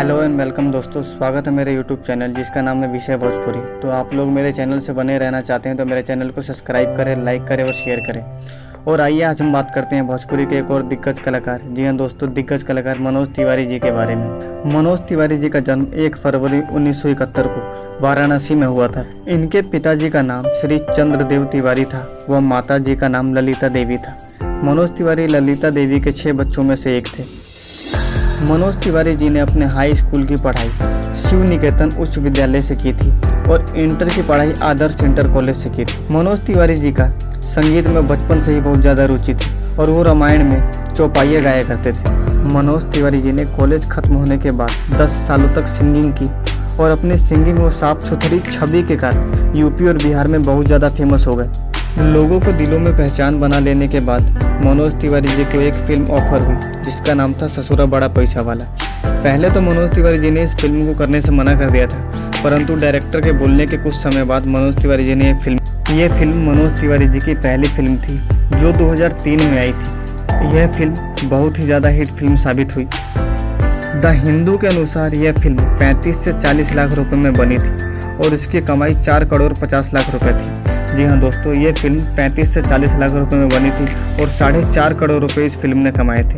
Hello and welcome दोस्तों, स्वागत है मेरे यूट्यूब चैनल जिसका नाम है विषय भोजपुरी। तो आप लोग मेरे चैनल से बने रहना चाहते हैं तो मेरे चैनल को सब्सक्राइब करें, लाइक करें और शेयर करें। और आइए आज हम बात करते हैं भोजपुरी के एक और दिग्गज कलाकार, जी हाँ दोस्तों, दिग्गज कलाकार मनोज तिवारी जी के बारे में। मनोज तिवारी जी का जन्म 1 फरवरी 1971 को वाराणसी में हुआ था। इनके पिताजी का नाम श्री चंद्रदेव तिवारी था व माता जी का नाम ललिता देवी था। मनोज तिवारी ललिता देवी के 6 बच्चों में से एक थे। मनोज तिवारी जी ने अपने हाई स्कूल की पढ़ाई शिव निकेतन उच्च विद्यालय से की थी और इंटर की पढ़ाई आदर्श इंटर कॉलेज से की थी। मनोज तिवारी जी का संगीत में बचपन से ही बहुत ज़्यादा रुचि थी और वो रामायण में चौपाइयाँ गाया करते थे। मनोज तिवारी जी ने कॉलेज खत्म होने के बाद 10 सालों तक सिंगिंग की और अपनी सिंगिंग व साफ सुथरी छवि के कारण यूपी और बिहार में बहुत ज़्यादा फेमस हो गए। लोगों को दिलों में पहचान बना लेने के बाद मनोज तिवारी जी को एक फिल्म ऑफर हुई जिसका नाम था ससुरा बड़ा पैसा वाला। पहले तो मनोज तिवारी जी ने इस फिल्म को करने से मना कर दिया था, परंतु डायरेक्टर के बोलने के कुछ समय बाद मनोज तिवारी जी ने ये फिल्म मनोज तिवारी जी की पहली फिल्म थी जो 2003 में आई थी। यह फिल्म बहुत ही ज़्यादा हिट फिल्म साबित हुई। द हिंदू के अनुसार यह फिल्म 35 से 40 लाख रुपए में बनी थी और इसकी कमाई 4 करोड़ 50 लाख रुपए थी। जी हाँ दोस्तों, ये फिल्म 35 से 40 लाख रुपए में बनी थी और 4.5 करोड़ रुपए इस फिल्म ने कमाए थे।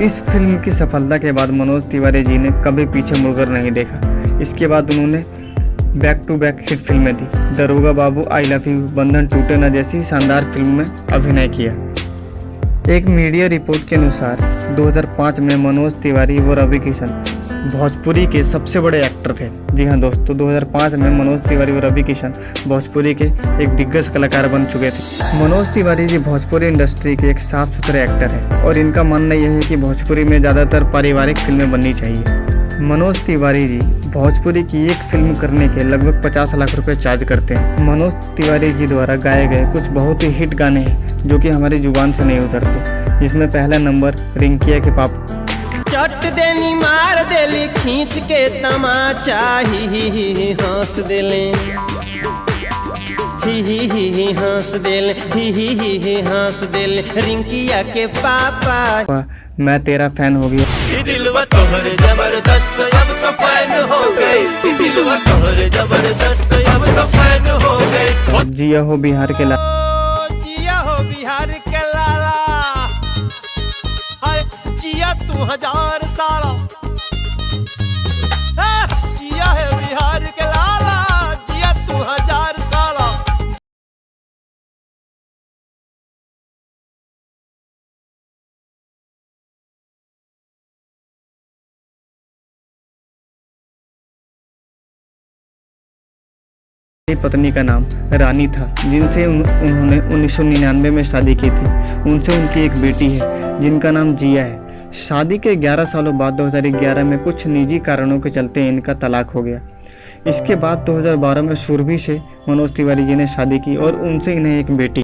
इस फिल्म की सफलता के बाद मनोज तिवारी जी ने कभी पीछे मुड़कर नहीं देखा। इसके बाद उन्होंने बैक टू बैक हिट फिल्में दी। दरोगा बाबू, आई लव यू, बंधन टूटे न जैसी शानदार फिल्म में अभिनय किया। एक मीडिया रिपोर्ट के अनुसार 2005 में मनोज तिवारी व रवि किशन भोजपुरी के सबसे बड़े एक्टर थे। जी हाँ दोस्तों, 2005 में मनोज तिवारी व रवि किशन भोजपुरी के एक दिग्गज कलाकार बन चुके थे। मनोज तिवारी जी भोजपुरी इंडस्ट्री के एक साफ सुथरे एक्टर है और इनका मानना यह है कि भोजपुरी में ज़्यादातर पारिवारिक फिल्में बननी चाहिए। मनोज तिवारी जी भोजपुरी की एक फिल्म करने के लगभग 50 लाख रुपए चार्ज करते हैं। मनोज तिवारी जी द्वारा गाए गए कुछ बहुत ही हिट गाने हैं जो कि हमारी जुबान से नहीं उतरते, जिसमें पहला नंबर रिंकिया के पाप चट देनी मार देली खींच के तमाचा ही हंस देले ही हंस देले ही हंस देले रिंकिया के पापा। मैं तेरा फैन हो गया, दिलवा तोहरे जबरदस्त अब तो फैन हो गई, दिलवा तोहरे जबरदस्त अब तो फैन हो गई। जिया हो बिहार के जिया हो बिहार के लाला, हाय जिया तू 1000 साला, जिया है बिहार के लाला, जिया तू 1000 साला। पत्नी का नाम रानी था जिनसे उन्होंने 1999 में शादी की थी। उनसे उनकी एक बेटी है जिनका नाम जिया है। शादी के 11 सालों बाद 2011 में कुछ निजी कारणों के चलते इनका तलाक हो गया। इसके बाद 2012 में सुरभि से मनोज तिवारी जी ने शादी की और उनसे इन्हें एक बेटी।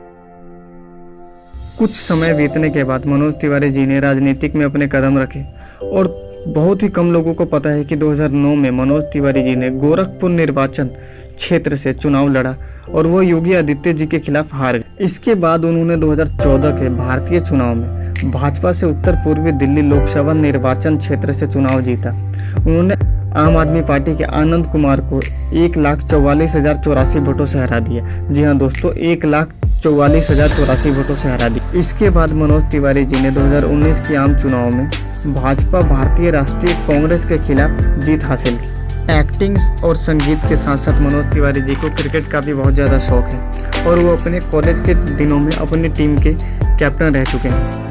कुछ समय बीतने के बाद मनोज तिवारी जी ने राजनीतिक में अपने कदम रखे और बहुत ही कम लोगों को पता है कि 2009 में मनोज तिवारी जी ने गोरखपुर निर्वाचन क्षेत्र से चुनाव लड़ा और वो योगी आदित्य जी के खिलाफ हार गए। इसके बाद उन्होंने 2014 के भारतीय चुनाव में भाजपा से उत्तर पूर्वी दिल्ली लोकसभा निर्वाचन क्षेत्र से चुनाव जीता। उन्होंने आम आदमी पार्टी के आनंद कुमार को 1,44,084 वोटों से हरा दिया। जी हाँ दोस्तों, 1,44,084 वोटों से हरा दिया। इसके बाद मनोज तिवारी जी ने 2019 के आम चुनाव में भाजपा भारतीय राष्ट्रीय कांग्रेस के खिलाफ जीत हासिल की। एक्टिंग और संगीत के साथ साथ मनोज तिवारी जी को क्रिकेट का भी बहुत ज़्यादा शौक है और वो अपने कॉलेज के दिनों में अपनी टीम के कैप्टन रह चुके हैं।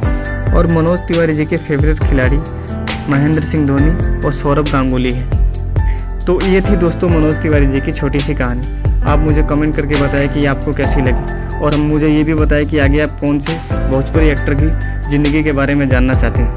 और मनोज तिवारी जी के फेवरेट खिलाड़ी महेंद्र सिंह धोनी और सौरभ गांगुली है। तो ये थी दोस्तों मनोज तिवारी जी की छोटी सी कहानी। आप मुझे कमेंट करके बताएं कि आपको कैसी लगी और मुझे ये भी बताएं कि आगे आप कौन से भोजपुरी एक्टर की ज़िंदगी के बारे में जानना चाहते हैं।